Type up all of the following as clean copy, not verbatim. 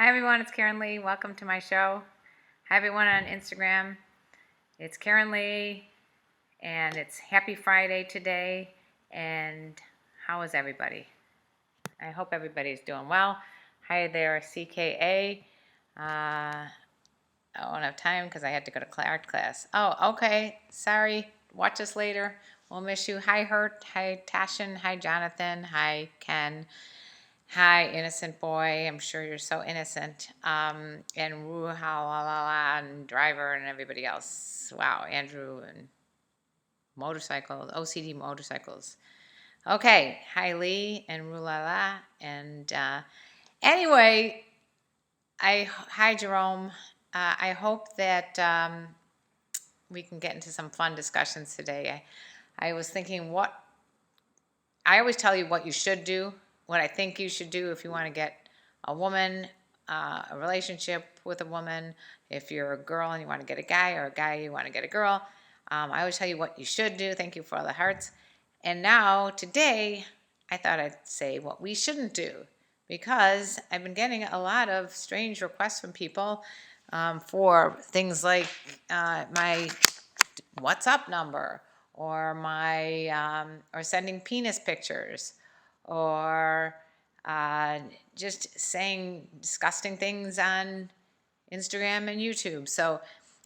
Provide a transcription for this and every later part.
Hi everyone, it's KarenLee. Welcome to my show. Hi everyone on Instagram. It's KarenLee, and it's Happy Friday today. And how is everybody? I hope everybody's doing well. Hi there, CKA. I don't have time because I had to go to art class. Oh, okay. Sorry. Watch us later. We'll miss you. Hi, Hurt. Hi, Tashin. Hi, Jonathan. Hi, Ken. Hi, innocent boy. I'm sure you're so innocent. And Ruha, and Driver, and everybody else. Wow, Andrew, and motorcycles, OCD motorcycles. Okay, hi, Lee, and Rulala. And anyway, hi, Jerome. I hope that we can get into some fun discussions today. I was thinking I always tell you what you should do, what I think you should do if you want to get a woman, a relationship with a woman. If you're a girl and you want to get a guy, or a guy you want to get a girl. I always tell you what you should do. Thank you for all the hearts. And now, today, I thought I'd say what we shouldn't do, because I've been getting a lot of strange requests from people for things like my WhatsApp number, or or sending penis pictures, or just saying disgusting things on Instagram and YouTube. So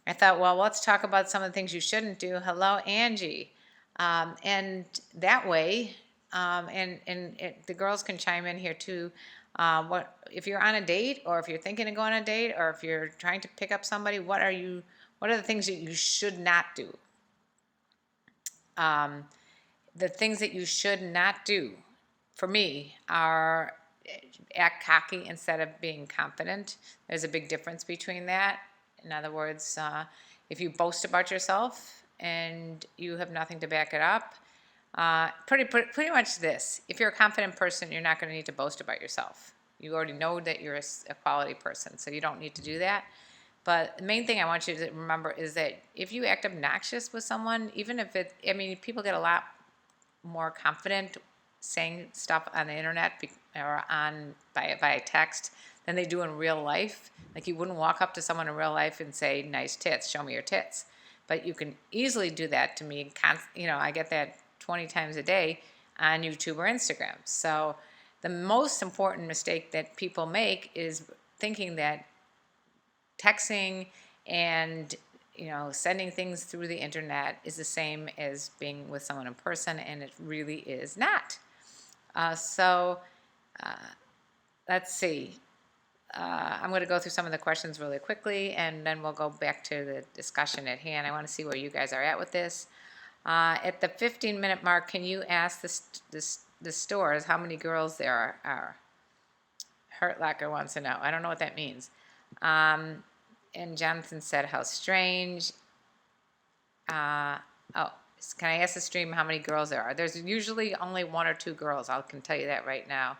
I thought, well, let's talk about some of the things you shouldn't do. Hello, Angie. And that way, the girls can chime in here too. What if you're on a date, or if you're thinking of going on a date, or if you're trying to pick up somebody? What are the things that you should not do? The things that you should not do, for me, are act cocky instead of being confident. There's a big difference between that. In other words, if you boast about yourself and you have nothing to back it up, pretty much this. If you're a confident person, you're not going to need to boast about yourself. You already know that you're a quality person, so you don't need to do that. But the main thing I want you to remember is that if you act obnoxious with someone, even if people get a lot more confident saying stuff on the internet or via text than they do in real life. Like, you wouldn't walk up to someone in real life and say, "Nice tits, show me your tits." But you can easily do that to me. I get that 20 times a day on YouTube or Instagram. So the most important mistake that people make is thinking that texting and sending things through the internet is the same as being with someone in person, and it really is not. Let's see. I'm going to go through some of the questions really quickly, and then we'll go back to the discussion at hand. I want to see where you guys are at with this. At the 15-minute mark, can you ask the stores how many girls there are? Hurt Locker wants to know. I don't know what that means. And Jonathan said, how strange. Can I ask the stream how many girls there are? There's usually only one or two girls. I can tell you that right now.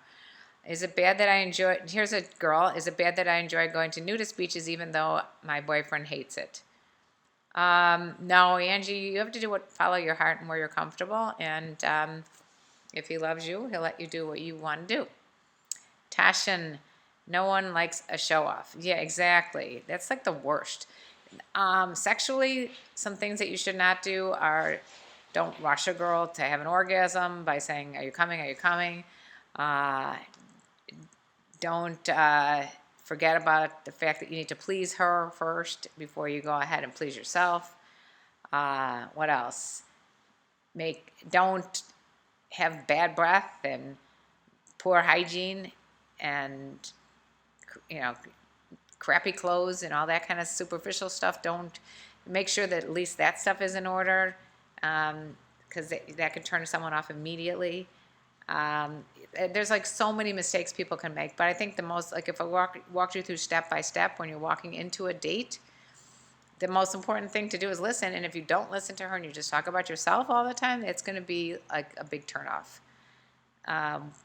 Is it bad that I enjoy, here's a girl, is it bad that I enjoy going to nudist beaches even though my boyfriend hates it? No, Angie, you have to follow your heart and where you're comfortable. And if he loves you, he'll let you do what you want to do. Tashin, no one likes a show off. Yeah, exactly. That's like the worst. Sexually, some things that you should not do are, don't rush a girl to have an orgasm by saying, "Are you coming? Are you coming?" Don't forget about the fact that you need to please her first before you go ahead and please yourself. What else? Don't have bad breath and poor hygiene and crappy clothes and all that kind of superficial stuff. Don't make sure that at least that stuff is in order, because that could turn someone off immediately. There's like so many mistakes people can make, but I think the most, like, if I walked you through step by step when you're walking into a date, the most important thing to do is listen. And if you don't listen to her and you just talk about yourself all the time, it's going to be like a big turnoff.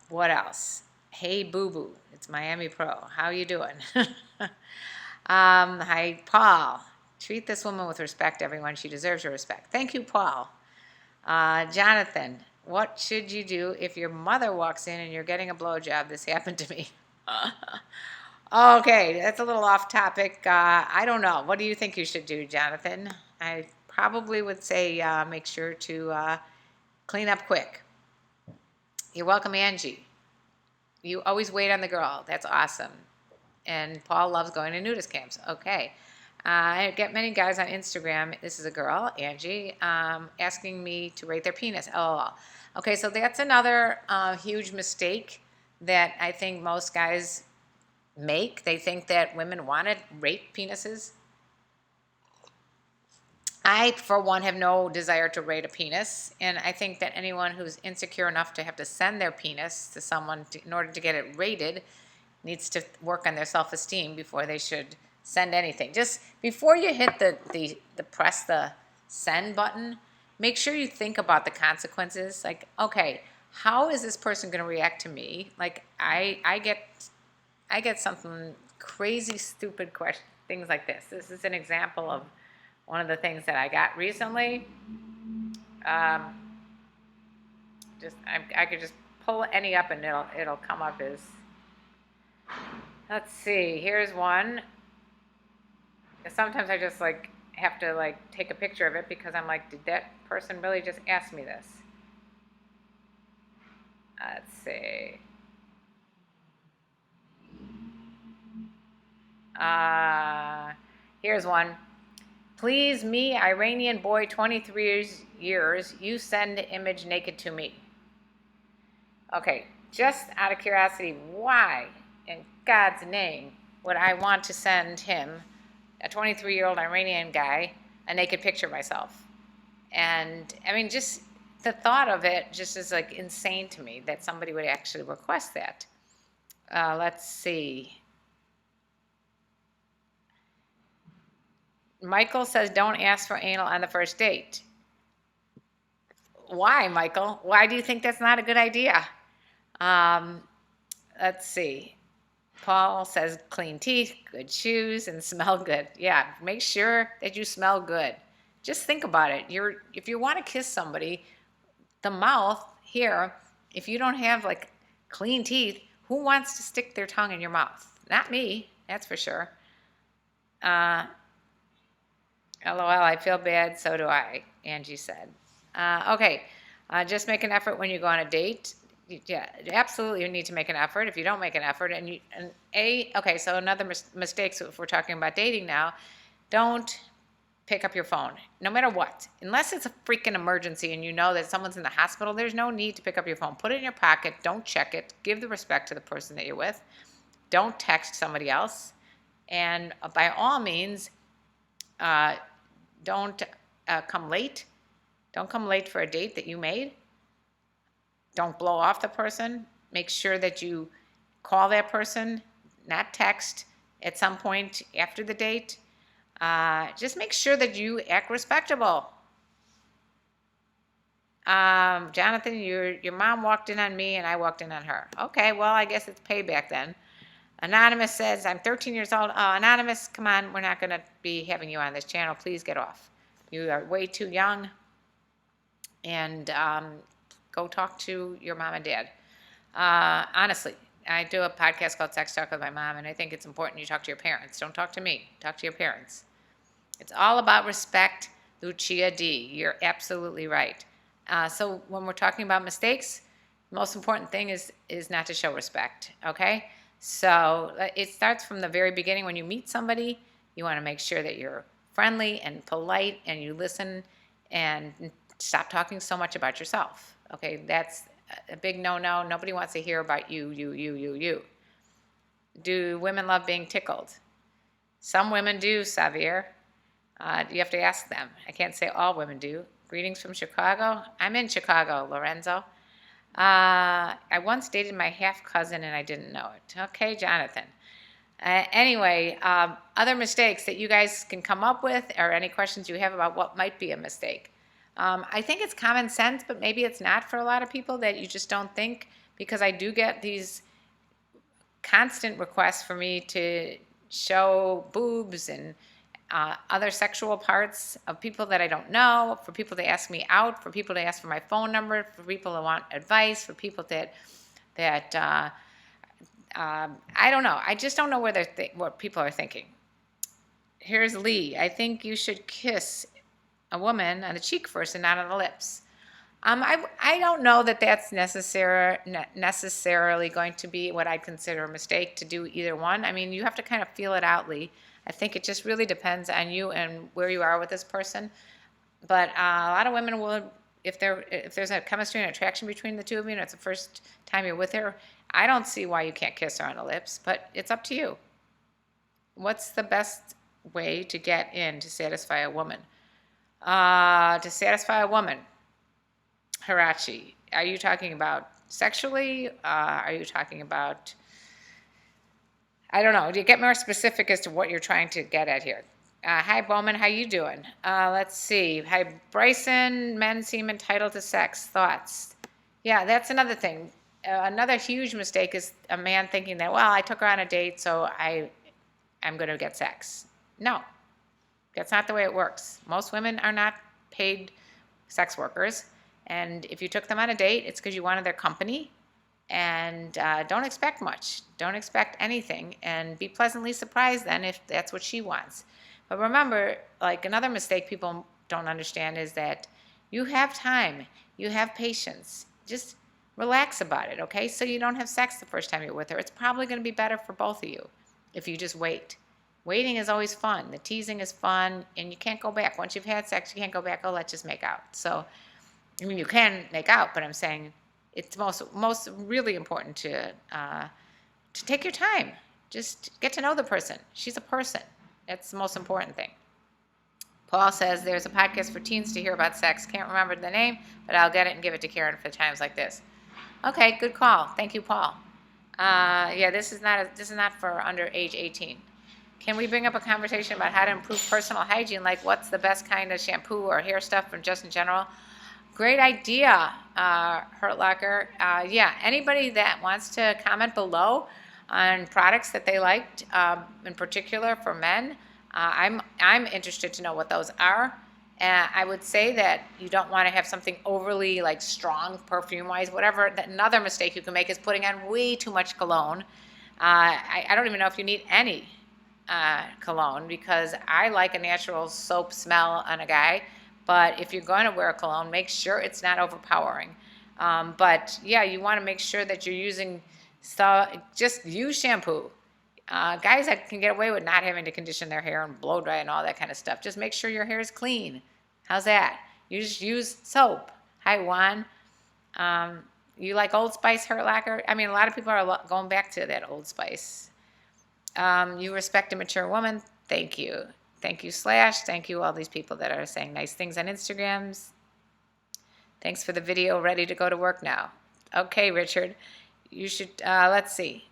What else? Hey, boo-boo. It's Miami Pro. How you doing? Hi, Paul. Treat this woman with respect, everyone. She deserves your respect. Thank you, Paul. Jonathan, what should you do if your mother walks in and you're getting a blowjob? This happened to me. Okay, that's a little off topic. I don't know. What do you think you should do, Jonathan? I probably would say make sure to clean up quick. You're welcome, Angie. You always wait on the girl. That's awesome. And Paul loves going to nudist camps. Okay. I get many guys on Instagram. This is a girl, Angie, asking me to rate their penis. LOL. Okay, so that's another huge mistake that I think most guys make. They think that women want to rate penises. I, for one, have no desire to rate a penis, and I think that anyone who's insecure enough to have to send their penis to someone in order to get it rated needs to work on their self-esteem before they should send anything. Just before you hit the press the send button, make sure you think about the consequences. Like, okay, how is this person going to react to me? Like, I get something crazy, stupid question, things like this. This is an example of one of the things that I got recently. I could just pull any up and it'll come up as. Let's see. Here's one. Sometimes I just have to take a picture of it because I'm like, did that person really just ask me this? Let's see. Here's one. Please, me, Iranian boy, 23 years, you send image naked to me. Okay, just out of curiosity, why in God's name would I want to send him, a 23-year-old Iranian guy, a naked picture of myself? And I mean, just the thought of it just is insane to me that somebody would actually request that. Let's see. Michael says, don't ask for anal on the first date. Why, Michael? Why do you think that's not a good idea? Let's see. Paul says, clean teeth, good shoes, and smell good. Yeah, make sure that you smell good. Just think about it. If you want to kiss somebody, the mouth here, if you don't have clean teeth, who wants to stick their tongue in your mouth? Not me, that's for sure. LOL, I feel bad, so do I, Angie said. Okay, just make an effort when you go on a date. Yeah, absolutely you need to make an effort. If you don't make an effort, okay, so another mistake, if we're talking about dating now, don't pick up your phone, no matter what. Unless it's a freaking emergency and you know that someone's in the hospital, there's no need to pick up your phone. Put it in your pocket, don't check it, give the respect to the person that you're with. Don't text somebody else. And by all means, don't come late. Don't come late for a date that you made. Don't blow off the person. Make sure that you call that person, not text at some point after the date. Just make sure that you act respectable. Jonathan, your mom walked in on me and I walked in on her. Okay, well, I guess it's payback then. Anonymous says, I'm 13 years old. Oh, Anonymous, come on. We're not going to be having you on this channel. Please get off. You are way too young. And go talk to your mom and dad. Honestly, I do a podcast called Sex Talk with my mom, and I think it's important you talk to your parents. Don't talk to me. Talk to your parents. It's all about respect, Lucia D. You're absolutely right. So when we're talking about mistakes, the most important thing is not to show respect, okay? So it starts from the very beginning. When you meet somebody, you want to make sure that you're friendly and polite and you listen and stop talking so much about yourself. Okay, that's a big no-no. Nobody wants to hear about you. Do women love being tickled? Some women do, Xavier. You have to ask them. I can't say all women do. Greetings from Chicago. I'm in Chicago, Lorenzo. I once dated my half-cousin and I didn't know it. Okay, Jonathan. Anyway, other mistakes that you guys can come up with or any questions you have about what might be a mistake. I think it's common sense, but maybe it's not for a lot of people that you just don't think, because I do get these constant requests for me to show boobs and other sexual parts of people that I don't know, for people to ask me out, for people to ask for my phone number, for people that want advice, for people that I don't know. I just don't know where what people are thinking. Here's Lee. I think you should kiss a woman on the cheek first and not on the lips. I don't know that that's necessarily going to be what I'd consider a mistake to do either one. I mean, you have to kind of feel it out, Lee. I think it just really depends on you and where you are with this person. But a lot of women will, if there's a chemistry and attraction between the two of you, and it's the first time you're with her, I don't see why you can't kiss her on the lips. But it's up to you. What's the best way to get in to satisfy a woman? Hirachi, are you talking about sexually? Are you talking about, I don't know. Do you get more specific as to what you're trying to get at here? Hi, Bowman. How you doing? Let's see. Hi, Bryson. Men seem entitled to sex. Thoughts? Yeah, that's another thing. Another huge mistake is a man thinking that, well, I took her on a date, so I'm going to get sex. No, that's not the way it works. Most women are not paid sex workers. And if you took them on a date, it's because you wanted their company. And don't expect much. Don't expect anything. And be pleasantly surprised then if that's what she wants. But remember, like another mistake people don't understand is that you have time. You have patience. Just relax about it, okay? So you don't have sex the first time you're with her. It's probably going to be better for both of you if you just wait. Waiting is always fun. The teasing is fun. And you can't go back. Once you've had sex, you can't go back, oh, let's just make out. So, I mean, you can make out, but I'm saying it's most really important to take your time. Just get to know the person. She's a person. That's the most important thing. Paul says there's a podcast for teens to hear about sex. Can't remember the name, but I'll get it and give it to Karen for times like this. Okay, good call. Thank you, Paul. Yeah, this is not for under age 18. Can we bring up a conversation about how to improve personal hygiene, like what's the best kind of shampoo or hair stuff, or just in general? Great idea, Hurt Locker. Yeah, anybody that wants to comment below on products that they liked, in particular for men, I'm interested to know what those are. I would say that you don't want to have something overly like strong perfume-wise, whatever. Another mistake you can make is putting on way too much cologne. I don't even know if you need any cologne, because I like a natural soap smell on a guy. But if you're going to wear a cologne, make sure it's not overpowering. But yeah, you want to make sure that you're using, just use shampoo. Guys that can get away with not having to condition their hair and blow dry and all that kind of stuff. Just make sure your hair is clean. How's that? You just use soap. Hi, Juan. You like Old Spice, Hurt Locker? I mean, a lot of people are going back to that Old Spice. You respect a mature woman. Thank you. Thank you, Slash. Thank you, all these people that are saying nice things on Instagrams. Thanks for the video. Ready to go to work now. Okay, Richard. You should, let's see.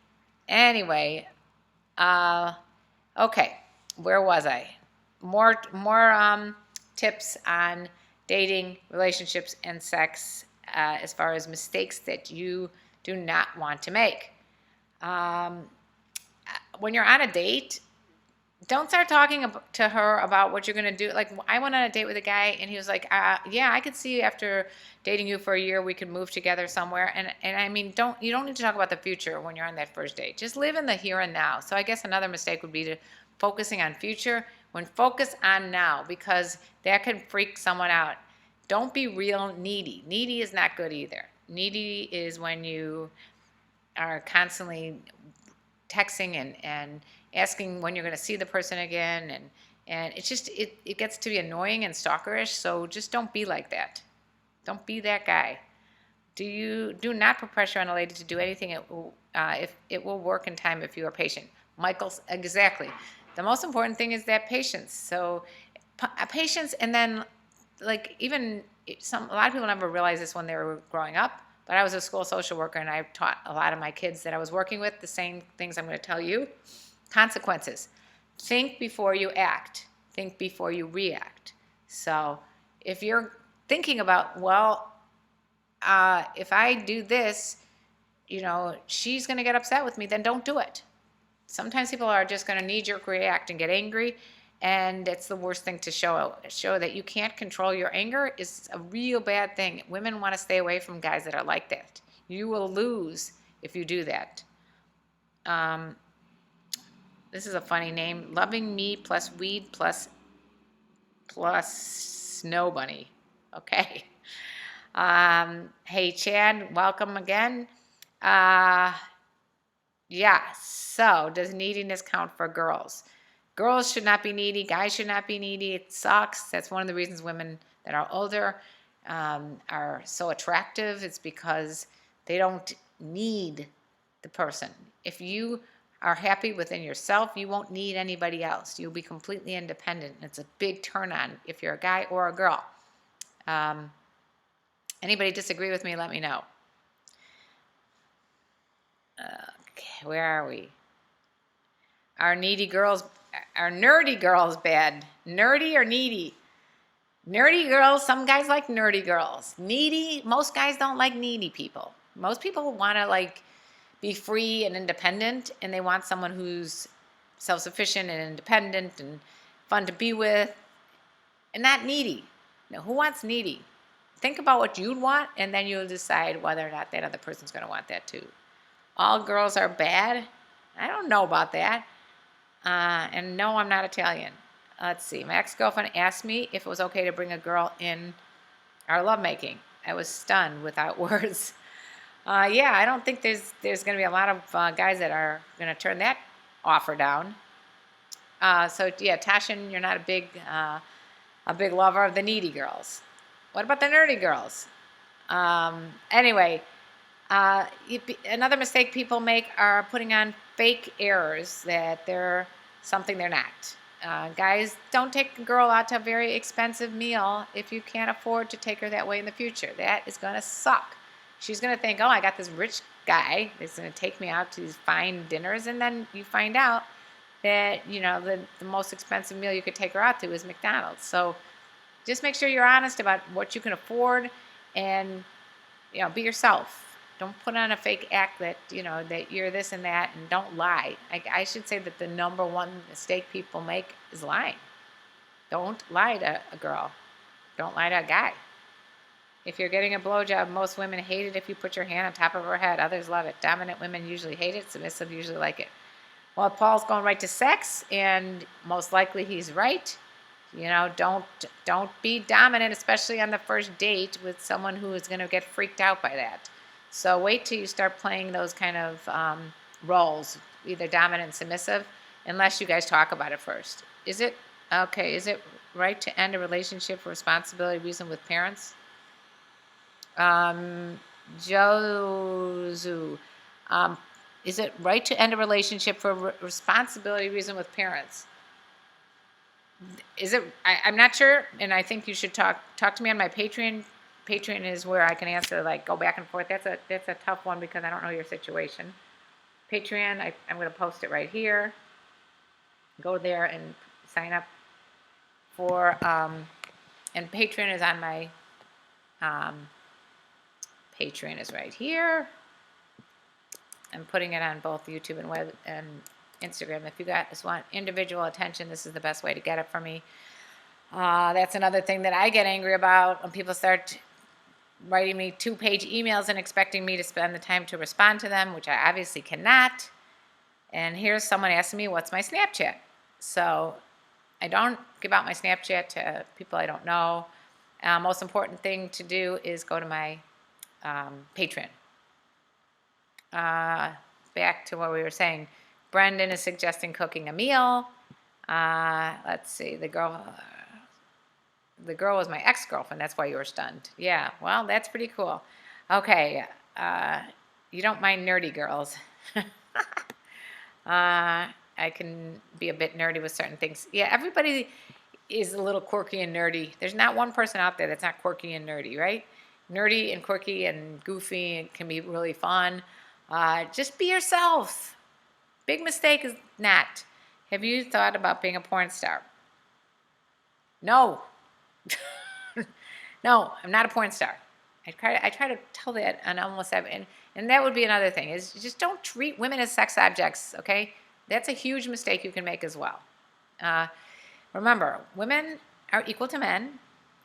Anyway, okay. Where was I? More tips on dating, relationships, and sex as far as mistakes that you do not want to make. When you're on a date, don't start talking to her about what you're going to do. Like, I went on a date with a guy, and he was like, yeah, I could see after dating you for a year, we could move together somewhere. And I mean, you don't need to talk about the future when you're on that first date. Just live in the here and now. So I guess another mistake would be to focusing on future when focus on now, because that can freak someone out. Don't be real needy. Needy is not good either. Needy is when you are constantly texting and asking when you're going to see the person again, and it's just it gets to be annoying and stalkerish. So just don't be like that. Don't be that guy. Do not put pressure on a lady to do anything. If it will work in time if you are patient. Michael's exactly. The most important thing is that patience. So patience, and then like even a lot of people never realize this when they were growing up. But I was a school social worker, and I taught a lot of my kids that I was working with the same things I'm going to tell you. Consequences. Think before you act. Think before you react. So if you're thinking about, well, if I do this, she's going to get upset with me, then don't do it. Sometimes people are just going to knee-jerk react and get angry, and it's the worst thing to show that you can't control your anger is a real bad thing. Women want to stay away from guys that are like that. You will lose if you do that. This is a funny name. Loving me plus weed plus snow bunny. Okay. Hey, Chad, welcome again. Yeah, so does neediness count for girls? Girls should not be needy. Guys should not be needy. It sucks. That's one of the reasons women that are older are so attractive. It's because they don't need the person. If you are happy within yourself, you won't need anybody else. You'll be completely independent. It's a big turn on if you're a guy or a girl. Anybody disagree with me, let me know. Okay, where are we? Are nerdy girls bad? Nerdy or needy? Nerdy girls, some guys like nerdy girls. Needy, most guys don't like needy people. Most people want to like be free and independent, and they want someone who's self-sufficient and independent and fun to be with, and not needy. Now, who wants needy? Think about what you'd want, and then you'll decide whether or not that other person's going to want that too. All girls are bad? I don't know about that. And no, I'm not Italian. Let's see. My ex-girlfriend asked me if it was okay to bring a girl in our lovemaking. I was stunned without words. Yeah, I don't think there's going to be a lot of guys that are going to turn that offer down. So yeah, Tashin, you're not a big lover of the needy girls. What about the nerdy girls? Anyway, another mistake people make are putting on fake airs that they're something they're not. Guys, don't take a girl out to a very expensive meal if you can't afford to take her that way in the future. That is going to suck. She's going to think, oh, I got this rich guy that's going to take me out to these fine dinners, and then you find out that, you know, the most expensive meal you could take her out to is McDonald's. So just make sure you're honest about what you can afford and, you know, be yourself. Don't put on a fake act that, you know, that you're this and that, and don't lie. I should say that the number one mistake people make is lying. Don't lie to a girl. Don't lie to a guy. If you're getting a blowjob, most women hate it if you put your hand on top of her head. Others love it. Dominant women usually hate it. Submissive usually like it. Well, Paul's going right to sex, and most likely he's right. You know, don't be dominant, especially on the first date with someone who is going to get freaked out by that. So wait till you start playing those kind of roles, either dominant and submissive, unless you guys talk about it first. Is it right to end a relationship for responsibility reason with parents? Jozu, is it right to end a relationship for responsibility reason with parents? Is it? I'm not sure, and I think you should talk to me on my Patreon. Patreon is where I can answer, like, go back and forth. That's a tough one because I don't know your situation. Patreon, I'm going to post it right here. Go there and sign up for, and Patreon is on my, Patreon is right here. I'm putting it on both YouTube and web and Instagram. If you guys want individual attention, this is the best way to get it from me. That's another thing that I get angry about when people start writing me 2-page emails and expecting me to spend the time to respond to them, which I obviously cannot. And here's someone asking me, what's my Snapchat? So I don't give out my Snapchat to people I don't know. Most important thing to do is go to my Patreon. Back to what we were saying. Brendan is suggesting cooking a meal. Let's see, the girl was my ex-girlfriend. That's why you were stunned. Yeah, well, that's pretty cool. Okay, you don't mind nerdy girls. I can be a bit nerdy with certain things. Yeah, everybody is a little quirky and nerdy. There's not one person out there that's not quirky and nerdy, right? Nerdy and quirky and goofy can be really fun. Just be yourself. Big mistake is not. Have you thought about being a porn star? No. No, I'm not a porn star. I try to tell that on almost every, and that would be another thing, is just don't treat women as sex objects, okay? That's a huge mistake you can make as well. Remember, women are equal to men,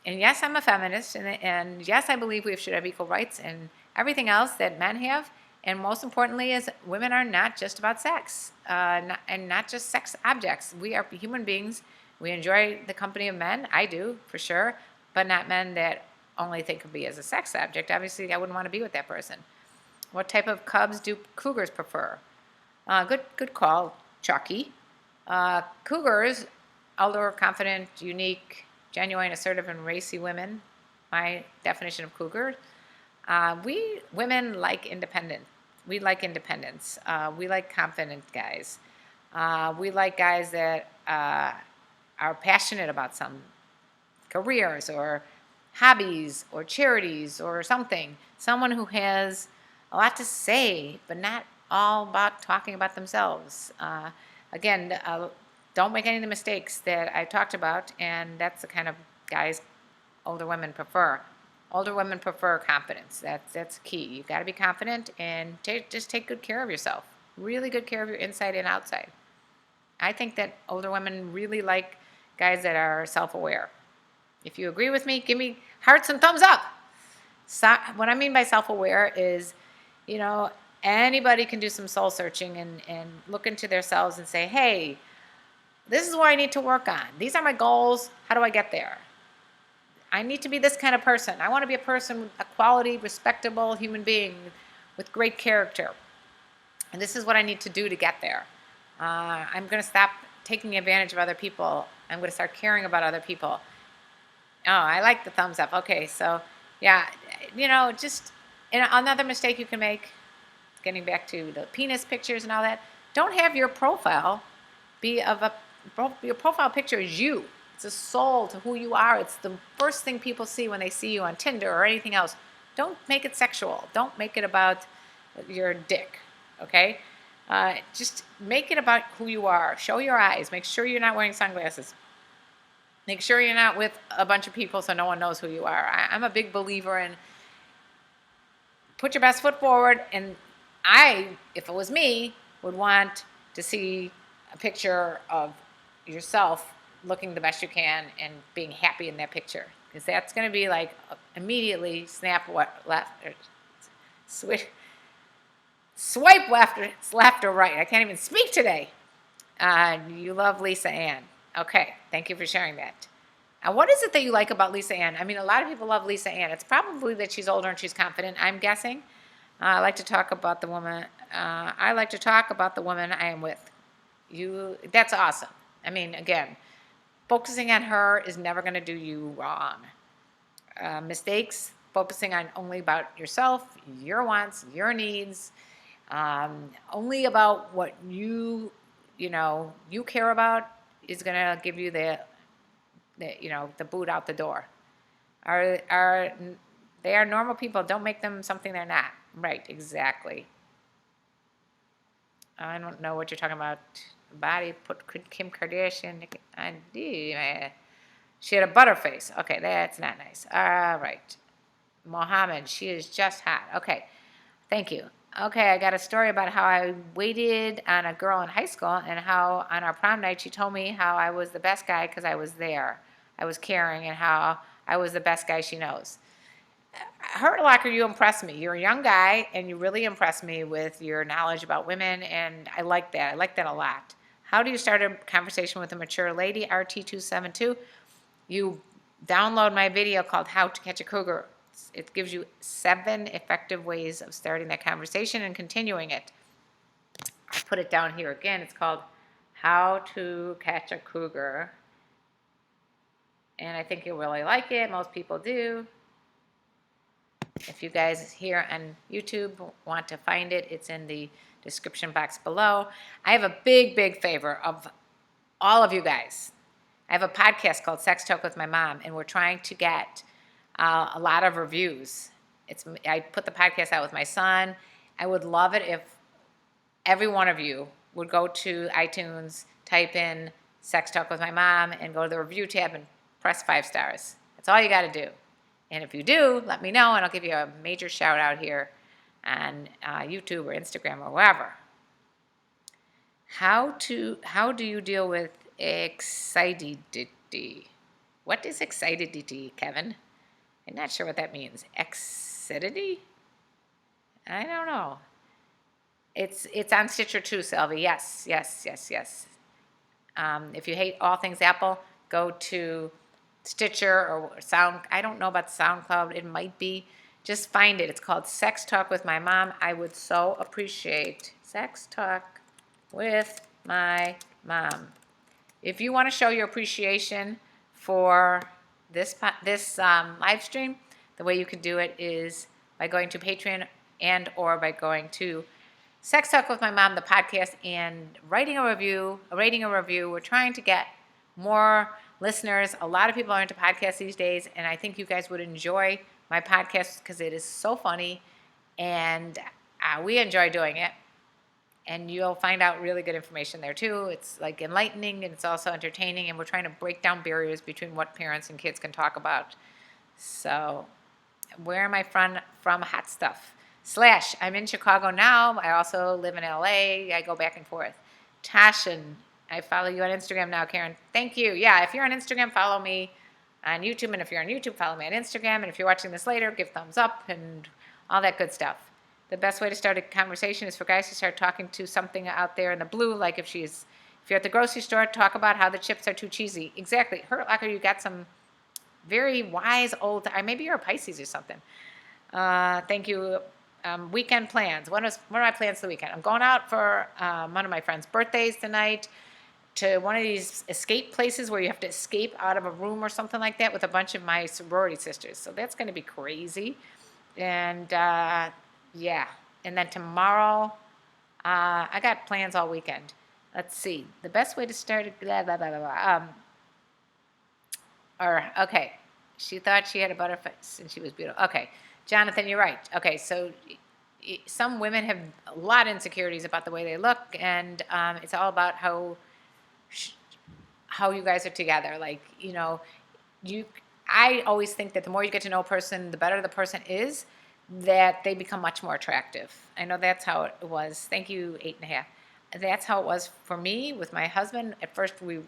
and yes, I'm a feminist, and yes, I believe we should have equal rights and everything else that men have. And most importantly is women are not just about sex, and not just sex objects. We are human beings. We enjoy the company of men. I do, for sure, but not men that only think of me as a sex object. Obviously, I wouldn't want to be with that person. What type of cubs do cougars prefer? Good call, Chucky. Cougars, elder, confident, unique, genuine, assertive, and racy women. My definition of cougar. We women like independent. We like independence. We like confident guys. We like guys that are passionate about some careers or hobbies or charities or something. Someone who has a lot to say, but not all about talking about themselves. Again, don't make any of the mistakes that I talked about, and that's the kind of guys older women prefer. Older women prefer confidence. That's key. You've got to be confident and just take good care of yourself. Really good care of your inside and outside. I think that older women really like guys that are self-aware. If you agree with me, give me hearts and thumbs up. So, what I mean by self-aware is, anybody can do some soul searching and look into themselves and say, hey, this is what I need to work on. These are my goals. How do I get there? I need to be this kind of person. I want to be a person, a quality, respectable human being with great character. And this is what I need to do to get there. I'm going to stop taking advantage of other people. I'm going to start caring about other people. Oh, I like the thumbs up. Okay, so yeah, just another mistake you can make, getting back to the penis pictures and all that, don't have your profile be your profile picture is you. It's a soul to who you are. It's the first thing people see when they see you on Tinder or anything else. Don't make it sexual. Don't make it about your dick, okay? Just make it about who you are. Show your eyes. Make sure you're not wearing sunglasses. Make sure you're not with a bunch of people so no one knows who you are. I'm a big believer in put your best foot forward, and if it was me, would want to see a picture of yourself looking the best you can and being happy in that picture, because that's going to be like immediately snap left or swipe left or right. I can't even speak today. You love Lisa Ann. Okay, thank you for sharing that. What is it that you like about Lisa Ann? I mean, a lot of people love Lisa Ann. It's probably that she's older and she's confident, I'm guessing. I like to talk about the woman. I like to talk about the woman I am with. That's awesome. I mean, again, focusing on her is never going to do you wrong. Mistakes, focusing on only about yourself, your wants, your needs, only about what you care about is going to give you the boot out the door. They are normal people. Don't make them something they're not. Right, exactly. I don't know what you're talking about. Body put Kim Kardashian. She had a butter face. Okay, that's not nice. All right. Mohammed, she is just hot. Okay, thank you. Okay, I got a story about how I waited on a girl in high school and how on our prom night she told me how I was the best guy because I was there. I was caring and how I was the best guy she knows. Hurt Locker, you impress me. You're a young guy and you really impress me with your knowledge about women, and I like that. I like that a lot. How do you start a conversation with a mature lady? RT272. You download my video called How to Catch a Cougar. It gives you 7 effective ways of starting that conversation and continuing it. I'll put it down here again. It's called How to Catch a Cougar. And I think you'll really like it. Most people do. If you guys here on YouTube want to find it, it's in the description box below. I have a big, big favor of all of you guys. I have a podcast called Sex Talk with My Mom, and we're trying to get a lot of reviews. I put the podcast out with my son. I would love it if every one of you would go to iTunes, type in Sex Talk with My Mom, and go to the review tab and press 5 stars. That's all you got to do. And if you do, let me know, and I'll give you a major shout out here on YouTube or Instagram or wherever. How do you deal with excited-ity? What is excited-ity, Kevin? I'm not sure what that means. Excited-ity? I don't know. It's on Stitcher too, Sylvie. Yes, yes, yes, yes. If you hate all things Apple, go to Stitcher or Sound. I don't know about SoundCloud. It might be. Just find it. It's called Sex Talk with My Mom. I would so appreciate Sex Talk with My Mom. If you want to show your appreciation for this live stream, the way you could do it is by going to Patreon and or by going to Sex Talk with My Mom, the podcast, and rating a review. We're trying to get more listeners. A lot of people are into podcasts these days, and I think you guys would enjoy my podcast because it is so funny, and we enjoy doing it. And you'll find out really good information there too. It's like enlightening and it's also entertaining, and we're trying to break down barriers between what parents and kids can talk about. So, where am I from? Hot stuff. / I'm in Chicago now. I also live in LA. I go back and forth. Tashin, I follow you on Instagram now, Karen. Thank you. Yeah, if you're on Instagram, follow me on YouTube. And if you're on YouTube, follow me on Instagram. And if you're watching this later, give thumbs up and all that good stuff. The best way to start a conversation is for guys to start talking to something out there in the blue, like if you're at the grocery store, talk about how the chips are too cheesy. Exactly. Hurt Locker, you got some very wise old, maybe you're a Pisces or something. Thank you. Weekend plans. What are my plans for the weekend? I'm going out for one of my friend's birthdays tonight to one of these escape places where you have to escape out of a room or something like that with a bunch of my sorority sisters. So that's going to be crazy. And yeah. And then tomorrow, I got plans all weekend. Let's see. The best way to start blah, blah, blah, blah, blah. Okay. She thought she had a butterfly and she was beautiful. Okay. Jonathan, you're right. Okay, so some women have a lot of insecurities about the way they look, and it's all about how you guys are together. Like, I always think that the more you get to know a person, the better the person is, that they become much more attractive. I know that's how it was. Thank you, 8.5. That's how it was for me with my husband. At first, we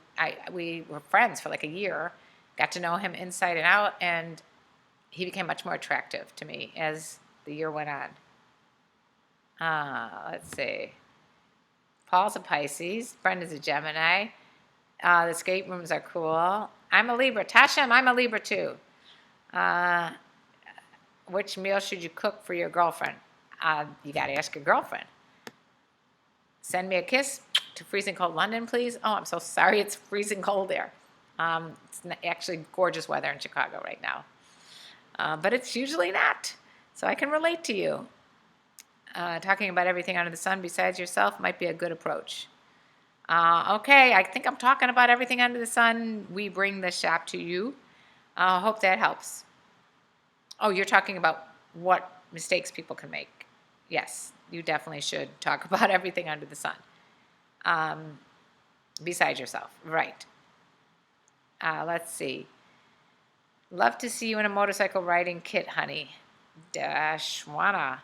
were friends for like a year, got to know him inside and out, and he became much more attractive to me as the year went on. Let's see. Paul's a Pisces. Brenda's a Gemini. The escape rooms are cool. I'm a Libra. Tasha, I'm a Libra too. Which meal should you cook for your girlfriend? You got to ask your girlfriend. Send me a kiss to freezing cold London, please. Oh, I'm so sorry. It's freezing cold there. It's actually gorgeous weather in Chicago right now. But it's usually not. So I can relate to you. Talking about everything under the sun besides yourself might be a good approach. Okay, I think I'm talking about everything under the sun. We bring the shop to you. Hope that helps. Oh, you're talking about what mistakes people can make. Yes, you definitely should talk about everything under the sun. Besides yourself, right. Let's see. Love to see you in a motorcycle riding kit, honey. Dashwana.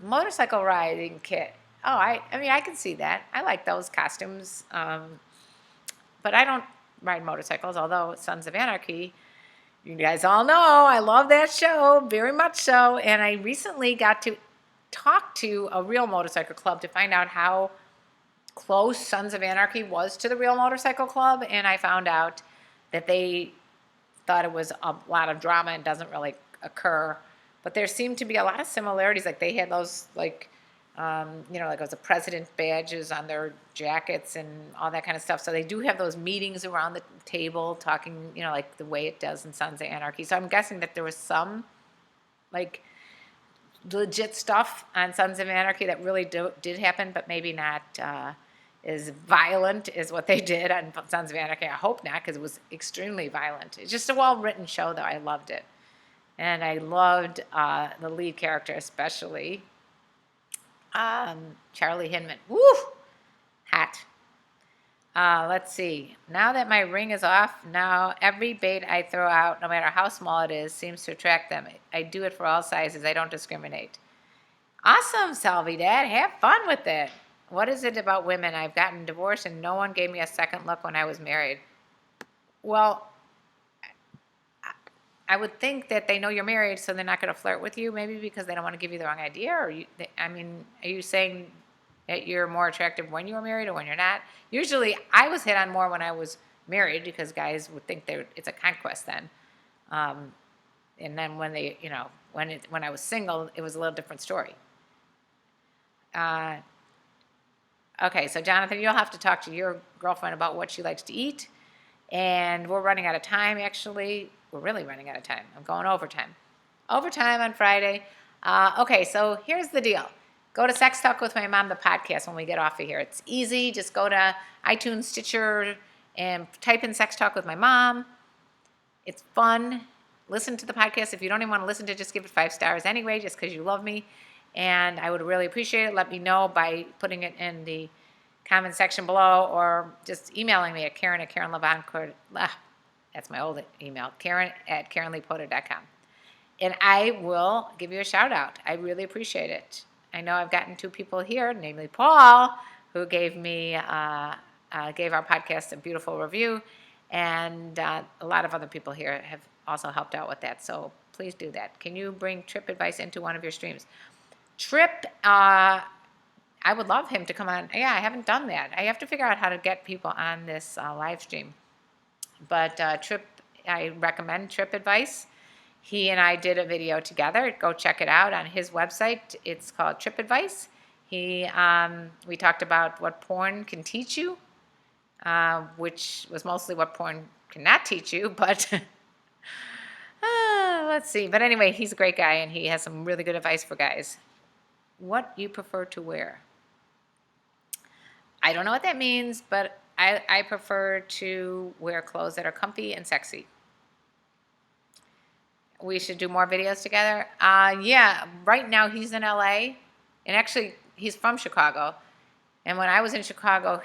Motorcycle riding kit. Oh, I mean, I can see that. I like those costumes. But I don't ride motorcycles, although Sons of Anarchy, you guys all know, I love that show, very much so. And I recently got to talk to a real motorcycle club to find out how close Sons of Anarchy was to the real motorcycle club. And I found out that they thought it was a lot of drama and doesn't really occur. But there seemed to be a lot of similarities. Like they had those, like it was the president badges on their jackets and all that kind of stuff. So they do have those meetings around the table talking, like the way it does in Sons of Anarchy. So I'm guessing that there was some, like, legit stuff on Sons of Anarchy that really did happen, but maybe not as violent as what they did on Sons of Anarchy. I hope not, because it was extremely violent. It's just a well-written show, though. I loved it. And I loved the lead character especially, Charlie Hinman. Woo! Hot. Let's see. Now that my ring is off, now every bait I throw out, no matter how small it is, seems to attract them. I do it for all sizes. I don't discriminate. Awesome, Salvi Dad. Have fun with it. What is it about women? I've gotten divorced and no one gave me a second look when I was married. Well, I would think that they know you're married, so they're not going to flirt with you, maybe because they don't want to give you the wrong idea. Or I mean, are you saying that you're more attractive when you're married or when you're not? Usually, I was hit on more when I was married because guys would think it's a conquest then. And then when they, when I was single, it was a little different story. Okay, so Jonathan, you'll have to talk to your girlfriend about what she likes to eat. And we're running out of time, actually. We're really running out of time. I'm going overtime. Overtime on Friday. Okay, so here's the deal. Go to Sex Talk with My Mom, the podcast, when we get off of here. It's easy. Just go to iTunes, Stitcher, and type in Sex Talk with My Mom. It's fun. Listen to the podcast. If you don't even want to listen to it, just give it 5 stars anyway, just because you love me. And I would really appreciate it. Let me know by putting it in the comment section below or just emailing me at Karen@KarenLevon. That's my old email, Karen@KarenLeePotter.com. And I will give you a shout out. I really appreciate it. I know I've gotten 2 people here, namely Paul, who gave our podcast a beautiful review. And a lot of other people here have also helped out with that. So please do that. Can you bring Trip advice into one of your streams? Trip, I would love him to come on. Yeah, I haven't done that. I have to figure out how to get people on this live stream. But Trip, I recommend Trip advice. He and I did a video together. Go check it out on his website. It's called Trip Advice. We talked about what porn can teach you, which was mostly what porn cannot teach you, but let's see. But anyway, he's a great guy, and he has some really good advice for guys. What you prefer to wear? I don't know what that means, but I prefer to wear clothes that are comfy and sexy. We should do more videos together. Yeah, right now he's in LA, and actually he's from Chicago. And when I was in Chicago,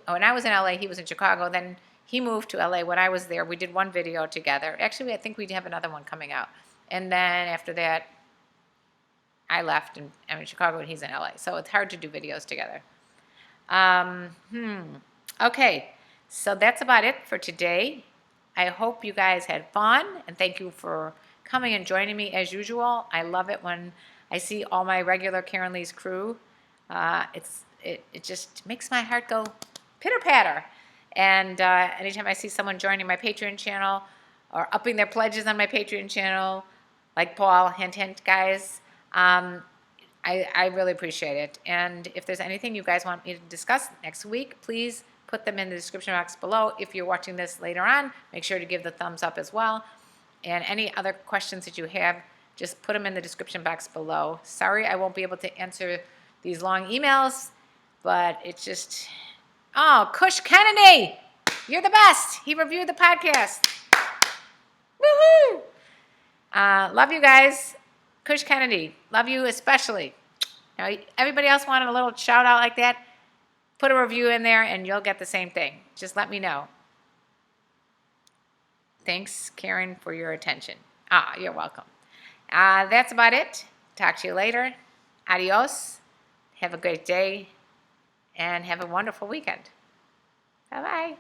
when I was in LA, he was in Chicago. Then he moved to LA. When I was there, we did one video together. Actually, I think we have another one coming out. And then after that, I left, and I'm in Chicago, and he's in LA. So it's hard to do videos together. Okay, so that's about it for today. I hope you guys had fun, and thank you for coming and joining me as usual. I love it when I see all my regular Karen Lee's crew. It just makes my heart go pitter-patter. And anytime I see someone joining my Patreon channel or upping their pledges on my Patreon channel, like Paul, hint, hint, guys, I really appreciate it. And if there's anything you guys want me to discuss next week, please put them in the description box below. If you're watching this later on, make sure to give the thumbs up as well. And any other questions that you have, just put them in the description box below. Sorry I won't be able to answer these long emails, but it's just... Oh, Kush Kennedy! You're the best! He reviewed the podcast. Woohoo! Love you guys. Kush Kennedy, love you especially. Now, everybody else wanted a little shout out like that? Put a review in there and you'll get the same thing. Just let me know. Thanks, Karen, for your attention. You're welcome. That's about it. Talk to you later. Adios. Have a great day and have a wonderful weekend. Bye-bye.